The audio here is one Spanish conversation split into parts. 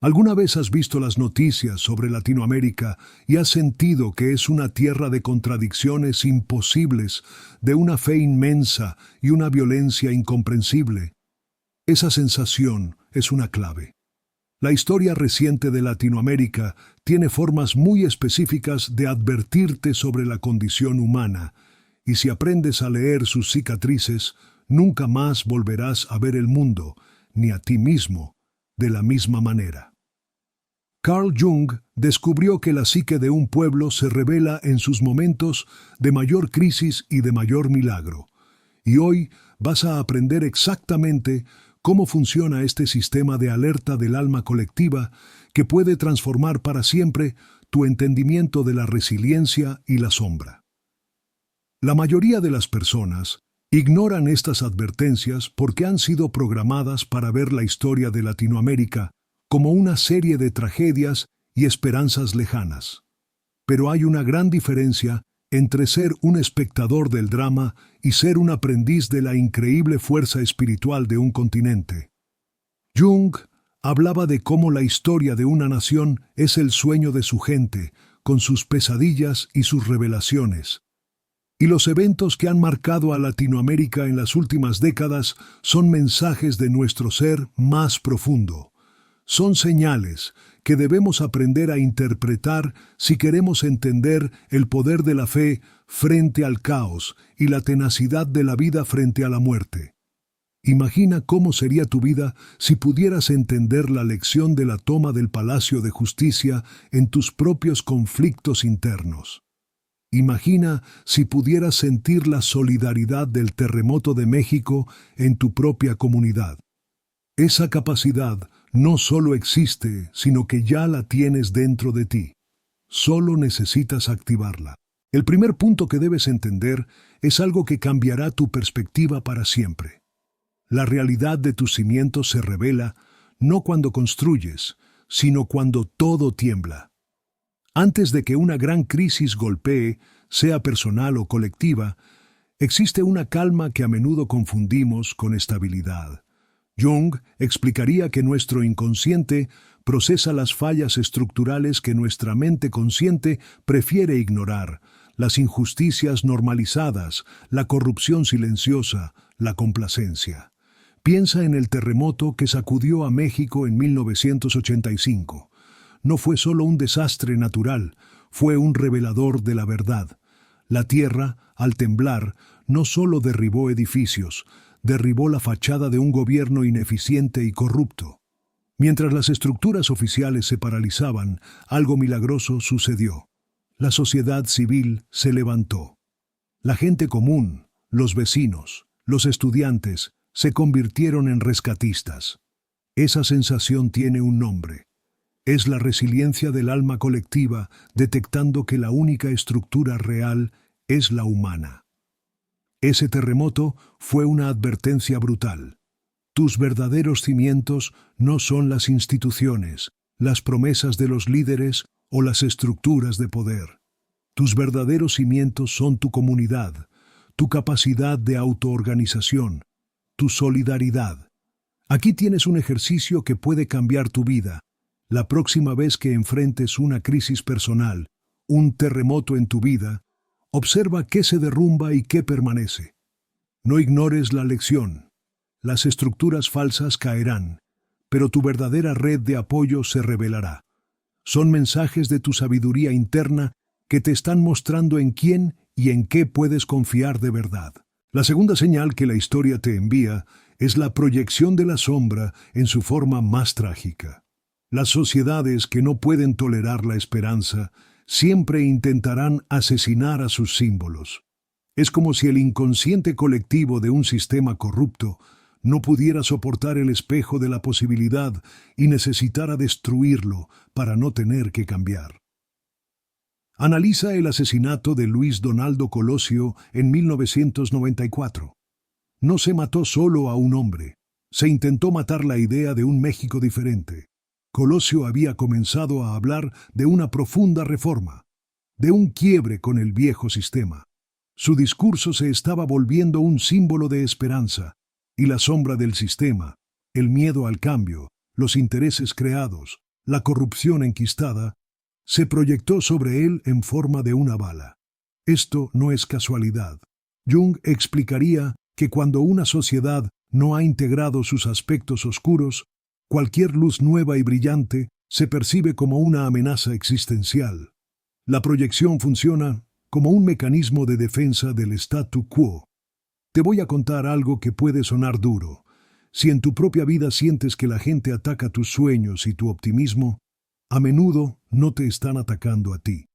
¿Alguna vez has visto las noticias sobre Latinoamérica y has sentido que es una tierra de contradicciones imposibles, de una fe inmensa y una violencia incomprensible? Esa sensación es una clave. La historia reciente de Latinoamérica tiene formas muy específicas de advertirte sobre la condición humana, y si aprendes a leer sus cicatrices, nunca más volverás a ver el mundo, ni a ti mismo, de la misma manera. Carl Jung descubrió que la psique de un pueblo se revela en sus momentos de mayor crisis y de mayor milagro. Y hoy vas a aprender exactamente cómo funciona este sistema de alerta del alma colectiva que puede transformar para siempre tu entendimiento de la resiliencia y la sombra. La mayoría de las personas ignoran estas advertencias porque han sido programadas para ver la historia de Latinoamérica como una serie de tragedias y esperanzas lejanas. Pero hay una gran diferencia entre ser un espectador del drama y ser un aprendiz de la increíble fuerza espiritual de un continente. Jung hablaba de cómo la historia de una nación es el sueño de su gente, con sus pesadillas y sus revelaciones. Y los eventos que han marcado a Latinoamérica en las últimas décadas son mensajes de nuestro ser más profundo. Son señales que debemos aprender a interpretar si queremos entender el poder de la fe frente al caos y la tenacidad de la vida frente a la muerte. Imagina cómo sería tu vida si pudieras entender la lección de la toma del Palacio de Justicia en tus propios conflictos internos. Imagina si pudieras sentir la solidaridad del terremoto de México en tu propia comunidad. Esa capacidad no solo existe, sino que ya la tienes dentro de ti. Solo necesitas activarla. El primer punto que debes entender es algo que cambiará tu perspectiva para siempre. La realidad de tus cimientos se revela no cuando construyes, sino cuando todo tiembla. Antes de que una gran crisis golpee, sea personal o colectiva, existe una calma que a menudo confundimos con estabilidad. Jung explicaría que nuestro inconsciente procesa las fallas estructurales que nuestra mente consciente prefiere ignorar, las injusticias normalizadas, la corrupción silenciosa, la complacencia. Piensa en el terremoto que sacudió a México en 1985. No fue solo un desastre natural, fue un revelador de la verdad. La tierra, al temblar, no solo derribó edificios, derribó la fachada de un gobierno ineficiente y corrupto. Mientras las estructuras oficiales se paralizaban, algo milagroso sucedió. La sociedad civil se levantó. La gente común, los vecinos, los estudiantes, se convirtieron en rescatistas. Esa sensación tiene un nombre. Es la resiliencia del alma colectiva detectando que la única estructura real es la humana. Ese terremoto fue una advertencia brutal. Tus verdaderos cimientos no son las instituciones, las promesas de los líderes o las estructuras de poder. Tus verdaderos cimientos son tu comunidad, tu capacidad de autoorganización, tu solidaridad. Aquí tienes un ejercicio que puede cambiar tu vida. La próxima vez que enfrentes una crisis personal, un terremoto en tu vida, observa qué se derrumba y qué permanece. No ignores la lección. Las estructuras falsas caerán, pero tu verdadera red de apoyo se revelará. Son mensajes de tu sabiduría interna que te están mostrando en quién y en qué puedes confiar de verdad. La segunda señal que la historia te envía es la proyección de la sombra en su forma más trágica. Las sociedades que no pueden tolerar la esperanza siempre intentarán asesinar a sus símbolos. Es como si el inconsciente colectivo de un sistema corrupto no pudiera soportar el espejo de la posibilidad y necesitara destruirlo para no tener que cambiar. Analiza el asesinato de Luis Donaldo Colosio en 1994. No se mató solo a un hombre, se intentó matar la idea de un México diferente. Colosio había comenzado a hablar de una profunda reforma, de un quiebre con el viejo sistema. Su discurso se estaba volviendo un símbolo de esperanza, y la sombra del sistema, el miedo al cambio, los intereses creados, la corrupción enquistada, se proyectó sobre él en forma de una bala. Esto no es casualidad. Jung explicaría que cuando una sociedad no ha integrado sus aspectos oscuros, cualquier luz nueva y brillante se percibe como una amenaza existencial. La proyección funciona como un mecanismo de defensa del statu quo. Te voy a contar algo que puede sonar duro. Si en tu propia vida sientes que la gente ataca tus sueños y tu optimismo, a menudo no te están atacando a ti.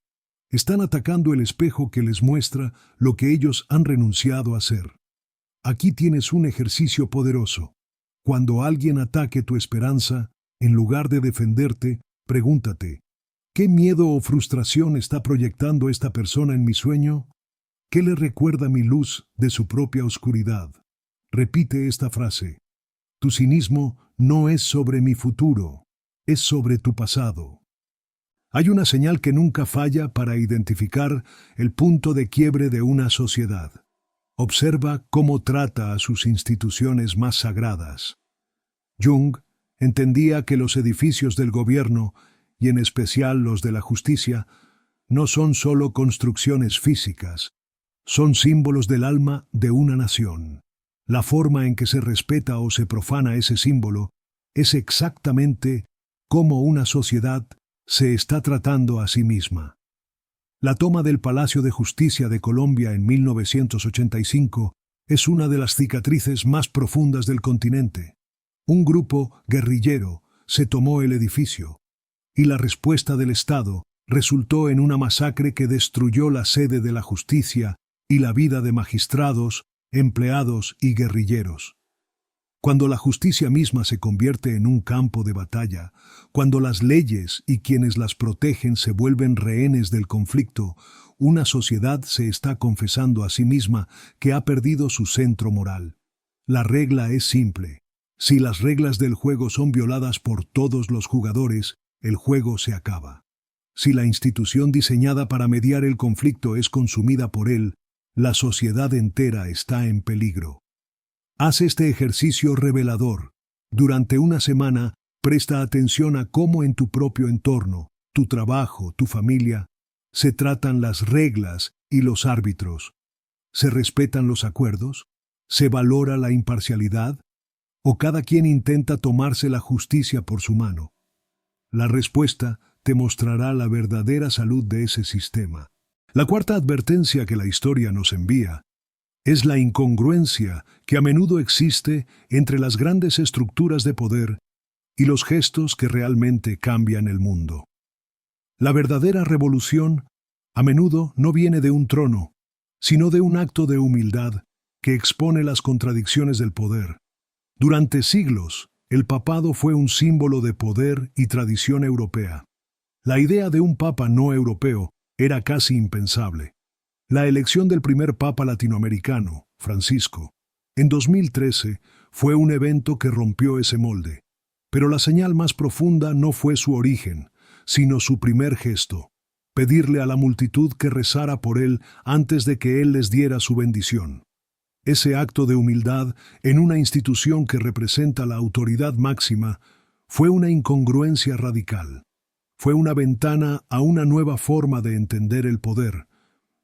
Están atacando el espejo que les muestra lo que ellos han renunciado a ser. Aquí tienes un ejercicio poderoso. Cuando alguien ataque tu esperanza, en lugar de defenderte, pregúntate, ¿qué miedo o frustración está proyectando esta persona en mi sueño? ¿Qué le recuerda mi luz de su propia oscuridad? Repite esta frase. Tu cinismo no es sobre mi futuro, es sobre tu pasado. Hay una señal que nunca falla para identificar el punto de quiebre de una sociedad. Observa cómo trata a sus instituciones más sagradas. Jung entendía que los edificios del gobierno, y en especial los de la justicia, no son solo construcciones físicas, son símbolos del alma de una nación. La forma en que se respeta o se profana ese símbolo es exactamente cómo una sociedad se está tratando a sí misma. La toma del Palacio de Justicia de Colombia en 1985 es una de las cicatrices más profundas del continente. Un grupo guerrillero se tomó el edificio, y la respuesta del Estado resultó en una masacre que destruyó la sede de la justicia y la vida de magistrados, empleados y guerrilleros. Cuando la justicia misma se convierte en un campo de batalla, cuando las leyes y quienes las protegen se vuelven rehenes del conflicto, una sociedad se está confesando a sí misma que ha perdido su centro moral. La regla es simple. Si las reglas del juego son violadas por todos los jugadores, el juego se acaba. Si la institución diseñada para mediar el conflicto es consumida por él, la sociedad entera está en peligro. Haz este ejercicio revelador. Durante una semana, presta atención a cómo en tu propio entorno, tu trabajo, tu familia, se tratan las reglas y los árbitros. ¿Se respetan los acuerdos? ¿Se valora la imparcialidad? ¿O cada quien intenta tomarse la justicia por su mano? La respuesta te mostrará la verdadera salud de ese sistema. La cuarta advertencia que la historia nos envía es la incongruencia que a menudo existe entre las grandes estructuras de poder y los gestos que realmente cambian el mundo. La verdadera revolución a menudo no viene de un trono, sino de un acto de humildad que expone las contradicciones del poder. Durante siglos, el papado fue un símbolo de poder y tradición europea. La idea de un papa no europeo era casi impensable. La elección del primer papa latinoamericano, Francisco, en 2013 fue un evento que rompió ese molde. Pero la señal más profunda no fue su origen, sino su primer gesto, pedirle a la multitud que rezara por él antes de que él les diera su bendición. Ese acto de humildad en una institución que representa la autoridad máxima fue una incongruencia radical. Fue una ventana a una nueva forma de entender el poder,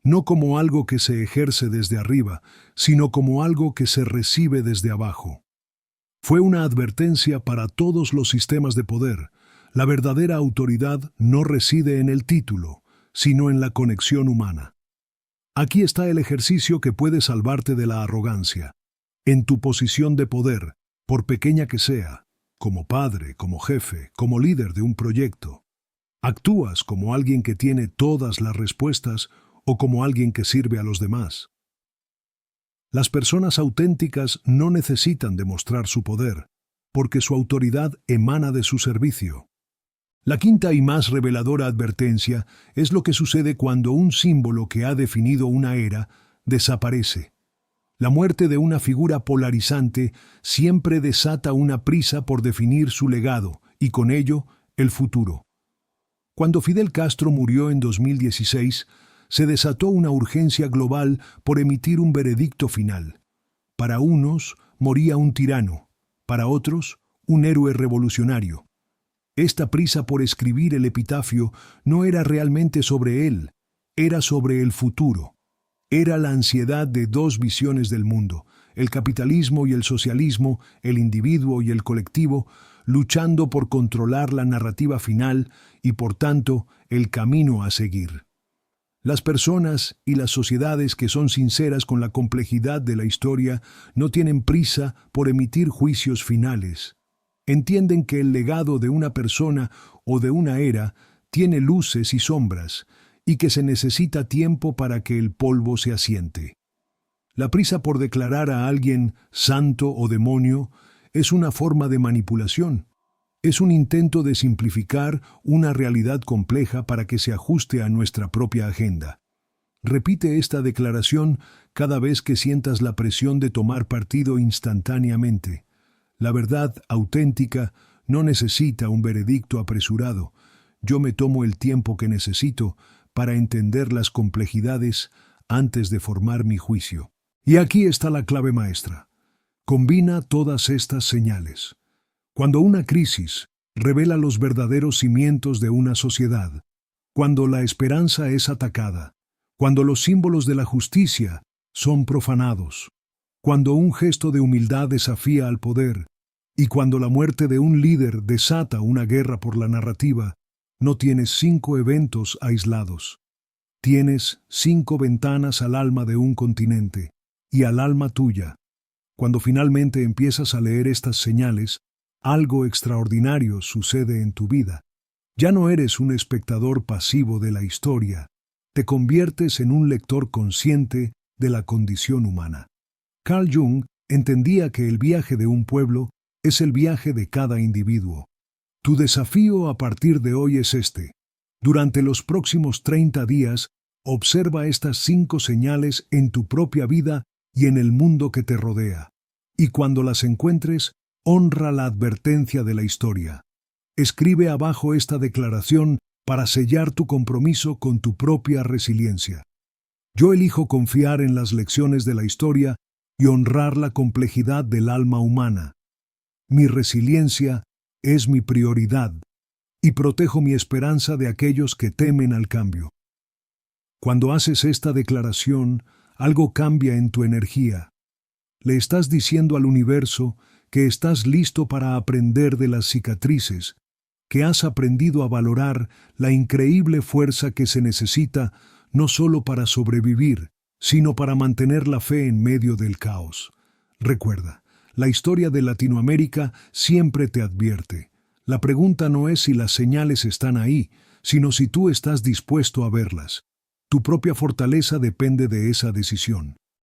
no como algo que se ejerce desde arriba, sino como algo que se recibe desde abajo. Fue una advertencia para todos los sistemas de poder. La verdadera autoridad no reside en el título, sino en la conexión humana. Aquí está el ejercicio que puede salvarte de la arrogancia. En tu posición de poder, por pequeña que sea, como padre, como jefe, como líder de un proyecto, ¿actúas como alguien que tiene todas las respuestas o como alguien que sirve a los demás? Las personas auténticas no necesitan demostrar su poder, porque su autoridad emana de su servicio. La quinta y más reveladora advertencia es lo que sucede cuando un símbolo que ha definido una era desaparece. La muerte de una figura polarizante siempre desata una prisa por definir su legado y con ello el futuro. Cuando Fidel Castro murió en 2016, se desató una urgencia global por emitir un veredicto final. Para unos, moría un tirano, para otros, un héroe revolucionario. Esta prisa por escribir el epitafio no era realmente sobre él, era sobre el futuro. Era la ansiedad de dos visiones del mundo, el capitalismo y el socialismo, el individuo y el colectivo, luchando por controlar la narrativa final y, por tanto, el camino a seguir. Las personas y las sociedades que son sinceras con la complejidad de la historia no tienen prisa por emitir juicios finales. Entienden que el legado de una persona o de una era tiene luces y sombras, y que se necesita tiempo para que el polvo se asiente. La prisa por declarar a alguien santo o demonio es una forma de manipulación. Es un intento de simplificar una realidad compleja para que se ajuste a nuestra propia agenda. Repite esta declaración cada vez que sientas la presión de tomar partido instantáneamente. La verdad auténtica no necesita un veredicto apresurado. Yo me tomo el tiempo que necesito para entender las complejidades antes de formar mi juicio. Y aquí está la clave maestra. Combina todas estas señales. Cuando una crisis revela los verdaderos cimientos de una sociedad, cuando la esperanza es atacada, cuando los símbolos de la justicia son profanados, cuando un gesto de humildad desafía al poder, y cuando la muerte de un líder desata una guerra por la narrativa, no tienes 5 eventos aislados. Tienes 5 ventanas al alma de un continente y al alma tuya. Cuando finalmente empiezas a leer estas señales, algo extraordinario sucede en tu vida. Ya no eres un espectador pasivo de la historia, te conviertes en un lector consciente de la condición humana. Carl Jung entendía que el viaje de un pueblo es el viaje de cada individuo. Tu desafío a partir de hoy es este. Durante los próximos 30 días, observa estas 5 señales en tu propia vida y en el mundo que te rodea. Y cuando las encuentres, honra la advertencia de la historia. Escribe abajo esta declaración para sellar tu compromiso con tu propia resiliencia. Yo elijo confiar en las lecciones de la historia y honrar la complejidad del alma humana. Mi resiliencia es mi prioridad y protejo mi esperanza de aquellos que temen al cambio. Cuando haces esta declaración, algo cambia en tu energía. Le estás diciendo al universo que estás listo para aprender de las cicatrices, que has aprendido a valorar la increíble fuerza que se necesita no solo para sobrevivir, sino para mantener la fe en medio del caos. Recuerda, la historia de Latinoamérica siempre te advierte. La pregunta no es si las señales están ahí, sino si tú estás dispuesto a verlas. Tu propia fortaleza depende de esa decisión.